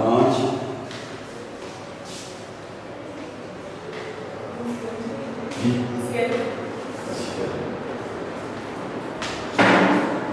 5।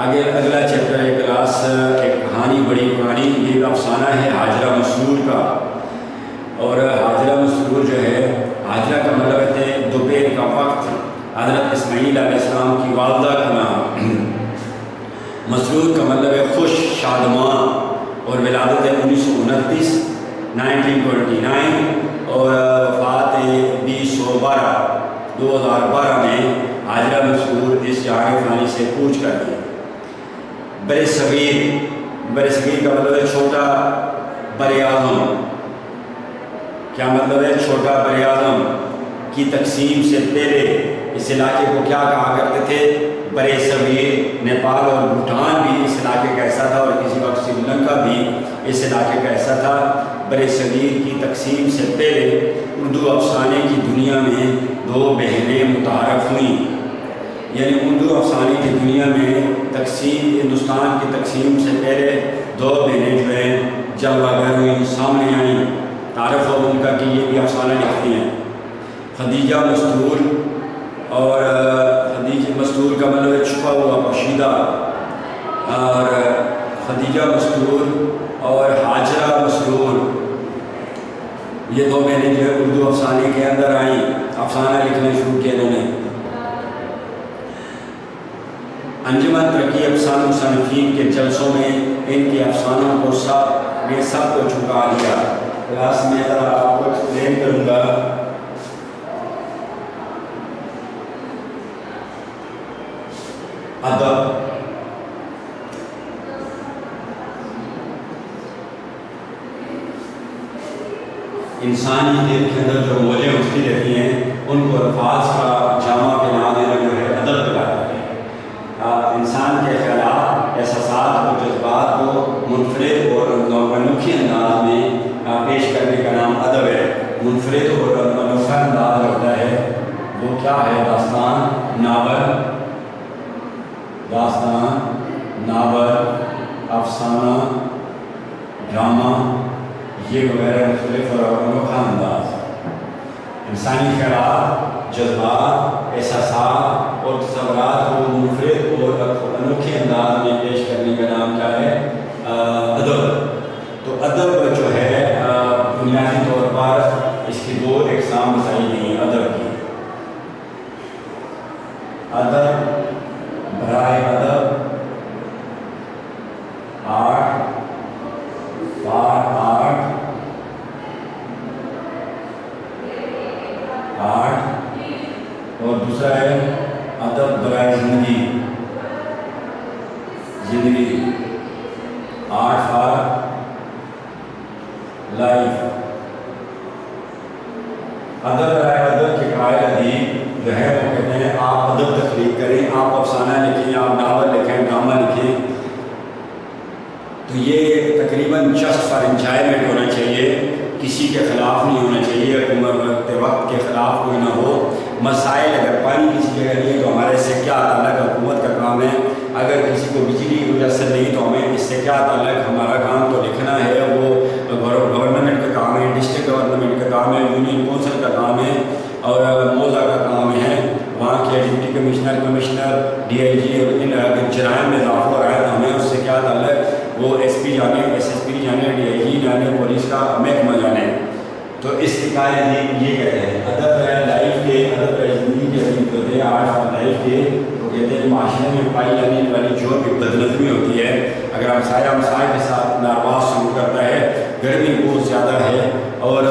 آگے اگلا چیپٹر ہے کلاس، ایک کہانی بڑی پرانی، یہ افسانہ ہے حاجرہ مسرور کا. اور حاجرہ مسرور جو ہے، حاجرہ کا مطلب ہے دوپہر کا وقت. حضرت اسماعیل علیہ السلام کی والدہ کا نام. مسرور کا مطلب ہے خوش، شادمان. اور ولادت ہے 1929 1929 اور وفات 2012 میں. حاجرہ مسرور اس جہان فانی سے کوچ کر دی. بر صغیر کا مطلب ہے چھوٹا بر اعظم. کیا مطلب ہے؟ چھوٹا بر اعظم کی تقسیم سے پہلے اس علاقے کو کیا کہا کرتے تھے؟ بر صغیر. نیپال اور بھوٹان بھی اس علاقے کا ایسا تھا، اور کسی وقت سری لنکا بھی اس علاقے کا ایسا تھا. بر صغیر کی تقسیم سے پہلے اردو افسانے کی دنیا میں دو بہنیں متعارف ہوئیں. یعنی اردو افسانے کی دنیا میں ہندوستان کی تقسیم سے پہلے دو بہنیں جو ہیں جلوہ گر ہوئیں، سامنے آئیں. تعارف ہو ان کا کہ یہ بھی افسانہ لکھتی ہیں. خدیجہ مستور. اور خدیجہ مستور کا مطلب ہے چھپا ہوا، پوشیدہ. اور خدیجہ مستور اور حاجرہ مسرور، یہ دو بہنیں جو ہے اردو افسانے کے اندر آئیں، افسانہ لکھنا شروع کیا انہوں نے. انجمن ترقی افسانہ مصنفین کے جلسوں میں ان کے افسانوں کو سب کو چھپا لیا. کلاس میں آپ کو ایکسپلین کروں گا. ادب. انسانی دل کے اندر جو موجیں اٹھتی رہتی ہیں ان کو الفاظ کا جامع پہنا دینا جو ہے ادب کہلاتا ہے. انسان کے خیالات، احساسات اور جذبات کو منفرد اور انوکھے انداز میں پیش کرنے کا نام ادب ہے. منفرد اور انوکھا انداز ہوتا ہے وہ کیا ہے؟ داستان، ناول، افسانہ، ڈرامہ، یہ وغیرہ مختلف اور انوکھا انداز. انسانی خیالات، جذبات، احساسات اور تصورات کو منفرد اور انوکھے انداز میں پیش کرنے کا نام کیا ہے؟ ادب. تو ادب جو ہے بنیادی طور پر اس کی دو اقسام بتائی گئی ہیں ادب کی. ادب برائے ادب، آرٹ فار آرٹ، اور دوسرا ہے ادب برائے زندگی، آرٹ فار لائف. ادب برائے ادب کے قائل ادیب جو ہے وہ کہتے ہیں آپ ادب تخلیق کریں، آپ افسانہ لکھیں، آپ ناول لکھیں، ڈرامہ لکھیں. تو یہ تقریباً جسٹ فار انجوائمنٹ ہونا چاہیے، کسی کے خلاف نہیں ہونا چاہیے، حکومت وقت کے خلاف کوئی نہ ہو. مسائل اگر پانی کسی جگہ نہیں ہے تو ہمارے اس سے کیا تعلق؟ حکومت کا کام ہے. اگر کسی کو بجلی میسر نہیں تو ہمیں اس سے کیا تعلق؟ ہمارا کام تو لکھنا ہے. وہ گورنمنٹ کا کام ہے، ڈسٹرکٹ گورنمنٹ کا کام ہے، یونین کونسل کا کام ہے، اور موضع کا کام ہے وہاں کے ڈپٹی کمشنر، ڈی آئی جی. اگر جرائم میں اضافہ ہو رہا ہے تو ہمیں اس سے کیا تعلق؟ وہ ایس پی جانے، ایس ایس پی جانے، ڈی آئی جی جانے، پولیس کا محکمہ جانے. تو اس کے قائل یہ کہتے ہیں ادب ہے لائف کے، ادب ہے زندگی کے عزیز ہوتے ہیں. آرٹ آف لائف کے تو کہتے ہیں معاشرے میں پائی جانے والی جو بھی بدنظمی ہوتی ہے، اگر ہمسائے کے ساتھ نارواز شروع کرتا ہے، گرمی بہت زیادہ ہے اور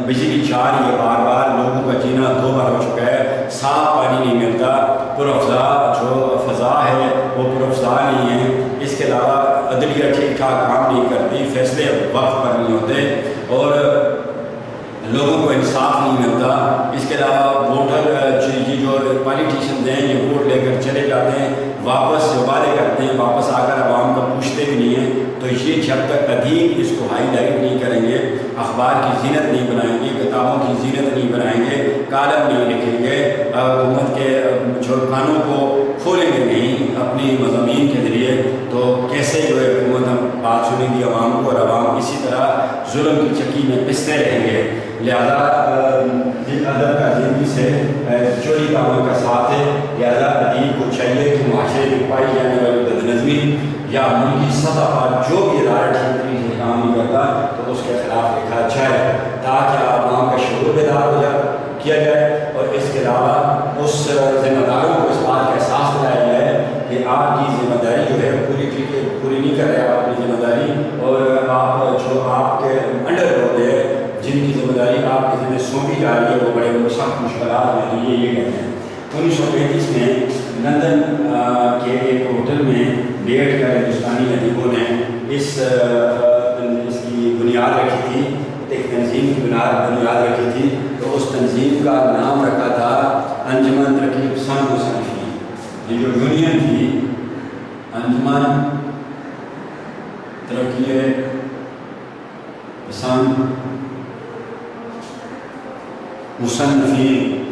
بجلی جا رہی ہے بار بار، لوگوں کا جینا 2 بار ہو چکا ہے، صاف پانی نہیں ملتا، پرافضا جو فضا ہے وہ پرافضا نہیں ہے. اس کے علاوہ عدلیہ ٹھیک ٹھاک کام نہیں کرتی، فیصلے وقت پر نہیں ہوتے، اور لوگوں کو انصاف نہیں ملتا. اس کے علاوہ ووٹر یہ جو پالیٹیشنز ہیں یہ ووٹ لے کر چلے جاتے ہیں، واپس جو وعدے کرتے ہیں واپس آ کر عوام کا پوچھتے بھی نہیں ہیں. تو یہ جب تک ادیب اس کو ہائی لائٹ نہیں کریں گے، اخبار کی زینت نہیں بنائیں گے، کتابوں کی زینت نہیں بنائیں گے، کالم نہیں لکھیں گے، حکومت کے جو کانوں کو کھولیں گے نہیں اپنی مضامین کے ذریعے، تو کیسے جو ہے حکومت ہم بات سنیں گی عوام کو، اور عوام اسی طرح ظلم کی چکی میں پستے رہیں گے. لہذا ادب کا زندگی سے چوری کاموں کا ساتھ ہے. لہذا ادیب کو چاہیے کہ معاشرے میں پائی جانے والی یا ملکی سطح پر جو بھی ادارہ ٹھیک طریقے سے کام نہیں کرتا تو اس کے خلاف لکھا جائے تاکہ عوام کا شعور بیدار ہو جائے کیا جائے، اور اس کے علاوہ اس ذمہ داروں کو اس بات کا احساس دلایا جائے کہ آپ کی ذمہ داری جو ہے پوری نہیں کر رہے آپ اپنی ذمہ داری، اور آپ جو آپ کے انڈر ہوتے ہیں جن کی ذمہ داری آپ کے ذمہ سونپی جا رہی ہے وہ بڑے سخت مشکلات میں ہیں، یہ کہتے ہیں۔ 1935 میں لندن کے ایک ہوٹل میں بیٹھ کر ہندوستانی ادیبوں نے اس کی بنیاد رکھی تھی، ایک تنظیم کی بنیاد رکھی تھی، تو اس تنظیم کا نام رکھا تھا انجمن ترکیب پسند مصنفین۔ یہ جو یونین تھی انجمن ترکیب پسند مصنفین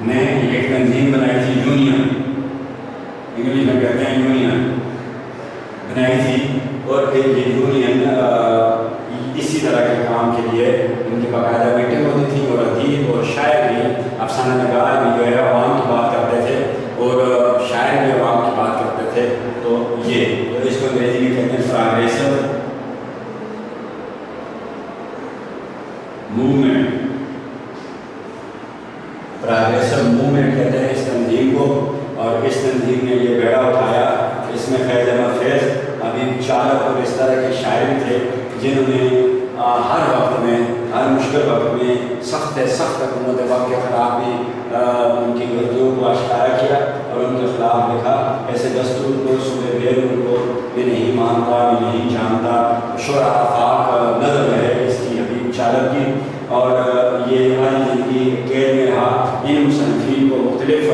نے ایک تنظیم بنائی تھی، یونین انگلش میں کہتے ہیں یونین بنائی تھی، اور یہ یونین اسی طرح کے کام کے لیے ان کی باقاعدہ میٹنگ ہوتی تھی، اور ادیب اور شاعر بھی افسانہ نگار بھی جو ہے عوام کی بات کرتے تھے اور شاعر بھی عوام کی بات کرتے تھے۔ تو یہ اس کو انگریزی میں کہتے ہیں پروگریسو موومنٹ، پروگریسو موومنٹ کہتے ہیں اس تنظیم کو، اور اس تنظیم نے یہ بیڑا اٹھایا۔ اس میں فیض احمد فیض، حبیب چالک اور اس طرح کے شاعر تھے جنہوں نے ہر وقت میں، ہر مشکل وقت میں سخت حکومت وقت کے خلاف بھی ان کی غلطیوں کو آشکارا کیا اور ان کے خلاف لکھا۔ ایسے دستور کو صبح بیر ان کو میں نہیں مانتا، میں نہیں جانتا، شعرا آفاق نظر ہے اس کی حبیب چالک کی، اور یہ ہماری زندگی قید میں رہا۔ ان مصنفین کو مختلف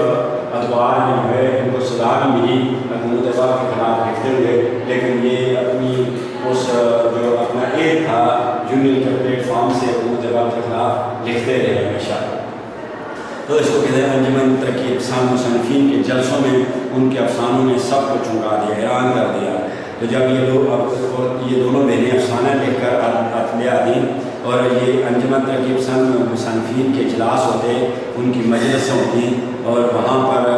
ادوار میں جو ہے ان کو سزا بھی ملی حکومت وقت کے خلاف لکھتے ہوئے، لیکن یہ اپنی اس جو اپنا ایک تھا یونین کے پلیٹ فارم سے حکومت وقت کے خلاف لکھتے رہے ہمیشہ۔ تو اس کو کہتے ہیں انجمن ترکیب پسند مصنفین کے جلسوں میں ان کے افسانوں نے سب کو چونکا دیا، حیران کر دیا۔ تو جب یہ دونوں بہنیں افسانہ لکھ کر لے آتی اور یہ انجمن ترکیب پسند مصنفین کے اجلاس ہوتے، ان کی مجلسیں ہوتی اور وہاں پر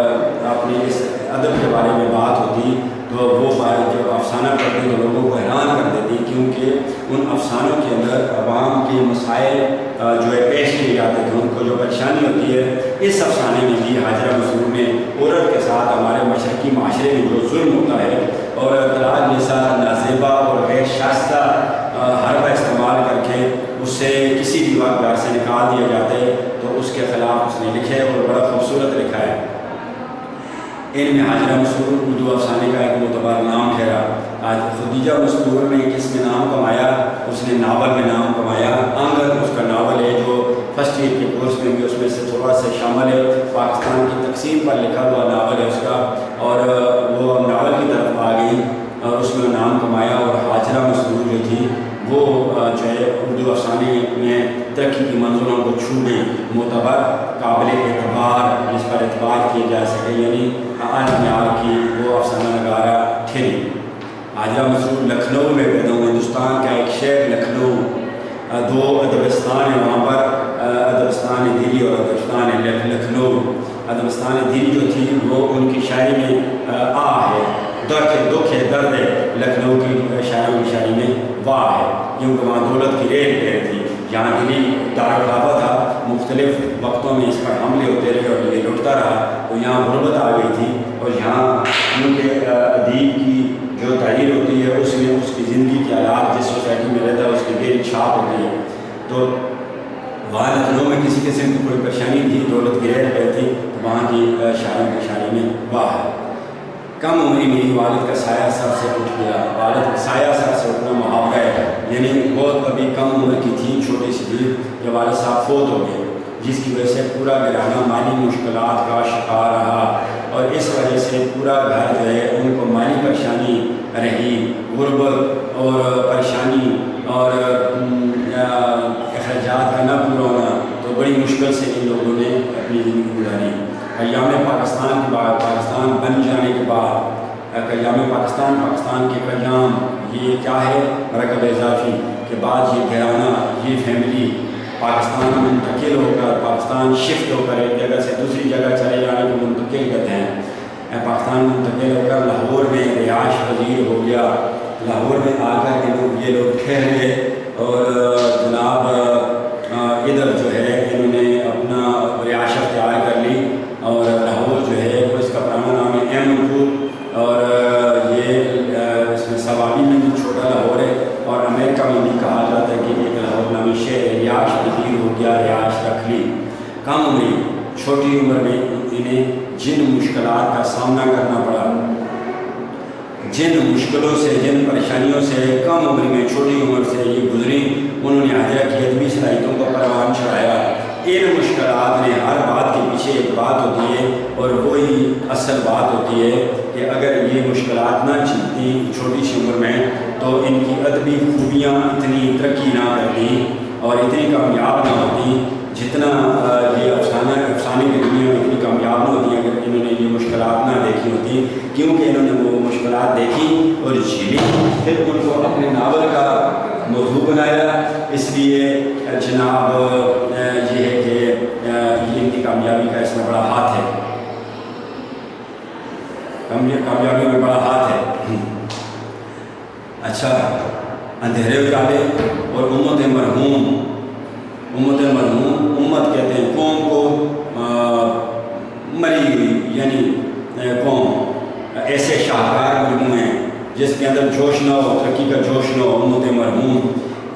اپنی اس ادب کے بارے میں بات ہوتی، تو وہ جب افسانہ پڑھتی تو لوگوں کو حیران کر دیتی، کیونکہ ان افسانوں کے اندر عوام کے مسائل جو ہے پیش کیے جاتے تھے، ان کو جو پریشانی ہوتی ہے۔ اس افسانے میں بھی حاجرہ مسرور میں عورت کے ساتھ ہمارے مشرقی معاشرے میں جو ظلم ہوتا ہے اور طلاق جیسا نازیبا اور غیر شائستہ حربہ استعمال کر کے اس سے کسی بھی وقت گھر سے نکال دیا جاتا ہے، تو اس کے خلاف اس نے لکھے اور بڑا خوبصورت لکھا ہے۔ ان میں حاجرہ مسرور اردو افسانے کا ایک معتبر نام ٹھہرا۔ آج خدیجہ مسرور نے کس میں نام کمایا؟ اس نے ناول میں نام کمایا۔ آنگن اس کا ناول ہے جو فرسٹ ایئر کے کورس میں بھی اس میں سے تھوڑا سا شامل ہے، پاکستان کی تقسیم پر لکھا ہوا ناول ہے اس کا، اور وہ ناول کی طرف آ گئی اور اس میں نام کمایا۔ اور حاجرہ مسرور جو تھی وہ جو ہے اردو افسانے میں ترقی کی منزلوں کو چھو گئی، معتبر قابل اعتبار جس پر اعتبار کیا جا سکے، یعنی اعلیٰ معیار کی وہ افسانہ نگارہ ٹھہری۔ حاجرہ مسرور لکھنؤ میں پیدا ہوئے، ہندوستان کا ایک شہر لکھنؤ، دو ادبستان ہیں وہاں پر، ادبستان دلی اور ادبستان لکھنؤ۔ ادبستان دلی جو تھی وہ ان کی شاعری میں ہے، دکھ ہے، درد ہے، لکھنؤ کی شاعری کی شاعری میں واہ ہے، کیونکہ وہاں دولت کی ریل پیر تھی۔ جہاں دلی دارالخلافہ تھا، مختلف وقتوں میں اس پر حملے ہوتے رہے اور یہ لٹتا رہا، تو یہاں غربت آ گئی تھی، اور یہاں کیونکہ ادیب کی جو تحریر ہوتی ہے اس میں اس کی زندگی کے حالات جس سوسائٹی میں رہتا ہے اس کی گہری چھاپ ہوتی ہے، تو وہاں لکھنؤ میں کسی قسم کی کوئی پریشانی تھی، دولت کی ریل پیر تھی، تو وہاں کی شاعروں کی شاعری میں واہ ہے۔ کم عمری میں ہی والد کا سایہ سر سے اٹھ گیا، والد کا سایہ سر سے اٹھنا محاورہ ہے، یعنی بہت ابھی کم عمر کی تھی، چھوٹی سی تھی جب والد صاحب فوت ہو گئے، جس کی وجہ سے پورا گھرانہ مالی مشکلات کا شکار رہا، اور اس وجہ سے پورا گھر جو ہے ان کو مالی پریشانی رہی، غربت اور پریشانی اور اخراجات کا نہ پورا ہونا، تو بڑی مشکل سے ان لوگوں نے اپنی زندگی گزاری۔ ایام پاکستان کے بعد، پاکستان بن جانے کے بعد، ایام پاکستان کے قیام، یہ کیا ہے؟ مرکب اضافی کے بعد یہ گھرانہ، یہ فیملی پاکستان منتقل ہو کر، پاکستان شفٹ ہو کر ایک جگہ سے دوسری جگہ چلے جانے کو منتقل کہتے ہیں۔ پاکستان منتقل ہو کر لاہور میں رہائش پذیر ہو گیا، لاہور میں آ کر یہ لوگ ٹھہر گئے اور جناب ادھر جو ہے انہوں نے اپنا رہائش اختیار کر لی، اور لاہور جو ہے وہ اس کا پرانا نام ہے احمد پور، اور یہ اس میں سوابی میں بھی چھوٹا لاہور ہے، اور امریکہ میں بھی کہا جاتا ہے کہ ایک لاہور نامی شہر ہے، رہائش پذیر ہو گیا، رہائش رکھ لی۔ کم عمری چھوٹی عمر میں انہیں جن مشکلات کا سامنا کرنا پڑا، جن مشکلوں سے، جن پریشانیوں سے کم عمر میں چھوٹی عمر سے یہ گزری، انہوں نے حاضرہ کی ادبی صلاحیتوں کو پروان چڑھایا۔ ان مشکلات نے، ہر بات کے پیچھے ایک بات ہوتی ہے اور وہی اصل بات ہوتی ہے کہ اگر یہ مشکلات نہ جیتتی چھوٹی سی عمر میں تو ان کی ادبی خوبیاں اتنی ترقی نہ کرتی اور اتنی کامیاب نہ ہوتی جتنا یہ افسانے کی دنیا میں اتنی کامیاب نہ ہوتی اگر انہوں نے یہ مشکلات نہ دیکھی ہوتی، کیونکہ انہوں نے وہ مشکلات دیکھی اور جھیلی، پھر ان کو اپنے ناول کا موضوع بنایا۔ اس لیے جناب یہ ہے کہ ان کی کامیابی کا اس میں بڑا ہاتھ ہے، کامیابی میں بڑا ہاتھ ہے۔ اچھا، اندھیرے اجالے اور امت مرحوم، امت مرحوم، امت کہتے ہیں قوم کو، مری ہوئی یعنی قوم، ایسے شاہکار مجموعے ہیں جس کے اندر جوش نہ ہو، ترقی کا جوش نہ ہو، امت مرحوم،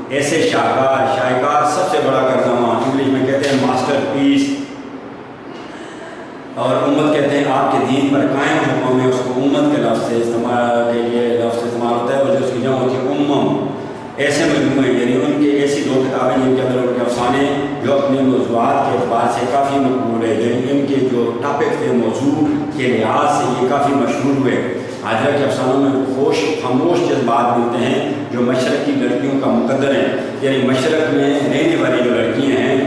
ایسے شاہکار سب سے بڑا کارنامہ، انگلش میں کہتے ہیں ماسٹر پیس، اور امت کہتے ہیں آپ کے دین پر قائم جو قوم ہے اس کو امت کے لفظ سے استعمال کے لیے لفظ استعمال ہوتا ہے، اور جو اس کی جمع ہوتی ہے امم، ایسے مجموعے، یعنی ان کے ایسی دو کتابیں جن کے اندر ان کے افسانے جو اپنے موضوعات کے اعتبار سے کافی مقبول ہے، یعنی ان کے جو ٹاپک تھے موضوع کے لحاظ سے یہ کافی مشہور ہوئے۔ حاضرہ کے افسانوں میں خاموش جذبات ملتے ہیں جو مشرق کی لڑکیوں کا مقدر ہیں، یعنی مشرق میں رہنے والی جو لڑکیاں ہیں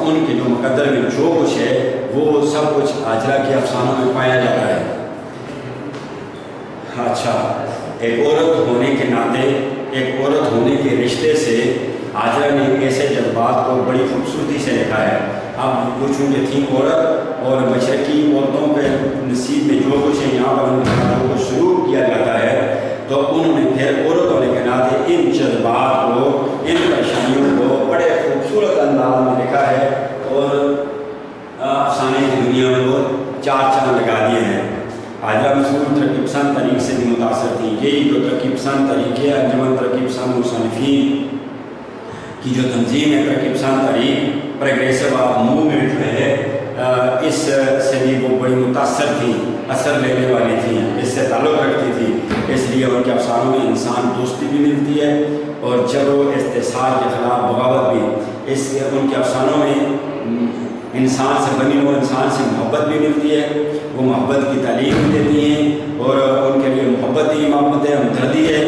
ان کے جو مقدر میں جو کچھ ہے وہ سب کچھ حاضرہ کے افسانوں میں پایا جاتا ہے۔ اچھا، ایک عورت ہونے کے ناطے، ایک عورت ہونے کے رشتے سے حاضرہ نے ایسے جذبات کو بڑی خوبصورتی سے لکھا ہے۔ اب وہ چونکہ تھیں عورت اور مشرقی عورتوں کے نصیب میں جو کچھ ہے یہاں پر ان کے جو کچھ شروع کیا جاتا ہے، تو انہوں نے پھر عورت ہونے کے ناطے ان جذبات کو، ان پریشانیوں کو بڑے خوبصورت انداز میں لکھا ہے اور افسانے کی دنیا کو چار چاند لگا دیے ہیں۔ حاضرہ مسعود ترقی پسند تحریک سے بھی متاثر تھی، یہی جو ترقی پسند تحریک ہے، انجمن ترقی پسند مصنفین کی جو تنظیم ہے ترقی پسند تحریک، پروگریسو موومنٹ جو ہے، اس سے بھی وہ بڑی متاثر تھی، اثر لینے والی تھیں، اس سے تعلق رکھتی تھی، اس لیے ان کے افسانوں میں انسان دوستی بھی ملتی ہے اور جبر و استحصال کے خلاف بغاوت بھی۔ اس ان کے افسانوں میں انسان سے بنی ہو، انسان سے محبت بھی ملتی ہے، وہ محبت کی تعلیم بھی دیتی ہیں اور ان کے لیے محبت ہی محبت ہے، ہمدردی ہے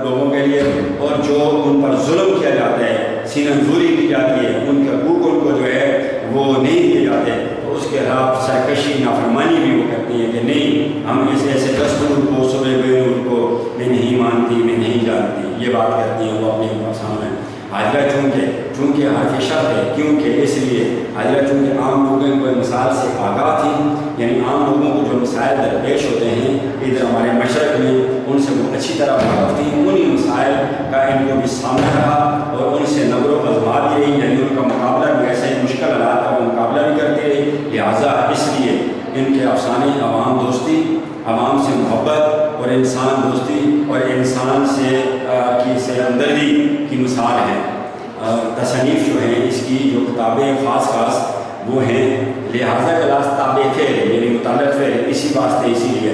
لوگوں کے لیے، اور جو ان پر ظلم کیا جاتا ہے، سینہ زوری کی جاتی ہے، ان کے حقوق ان کو جو ہے وہ نہیں دیے جاتے، تو اس کے خلاف سرکشی نافرمانی بھی وہ کرتی ہیں کہ نہیں، ہم اس ایسے دستور کو، صبح بینور کو میں نہیں مانتی، میں نہیں جانتی، یہ بات کرتی ہیں وہ اپنے افسانوں میں۔ حاضرہ چونکہ حرف شرط ہے، کیونکہ اس لیے حاضرہ چونکہ عام لوگوں کو مثال سے آگاہ تھی، یعنی عام لوگوں کو جو مسائل درپیش ہوتے ہیں ادھر ہمارے مشرق میں ان سے وہ اچھی طرح واقف تھیں، انہی مسائل کا ان کو بھی سامنا رہا اور ان سے نبر و ازما بھی رہی، یعنی ان کا مقابلہ بھی ایسے مشکل حالات کا وہ مقابلہ بھی کرتے رہے، لہٰذا اس لیے ان کے افسانے عوام دوستی، عوام سے محبت اور انسان دوستی اور انسان سے ہمدردی کی مثال ہے۔ تصنیف جو ہیں اس کی جو کتابیں خاص وہ ہیں، لہٰذا کلاس تابع فعل یعنی متعلق فعل، اسی واسطے اسی لیے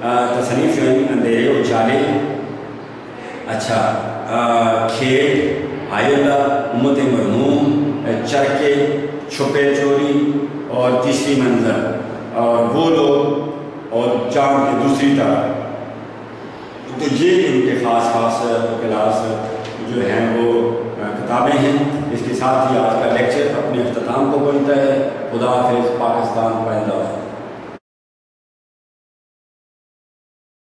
تصنیف جو ہیں اندھیرے اجالے، اچھا، کھیل، آئلہ، امت مرحوم، چرکے، چھپے چوری اور تیسری منظر، اور وہ لوگ اور چاند کی دوسری طرف، تو یہ ان کے خاص کلاس جو ہیں وہ کتابیں ہیں۔ اس کے ساتھ ہی آج کا لیکچر اپنے اختتام کو پہنچتا ہے۔ خدا حافظ، پاکستان زندہ باد۔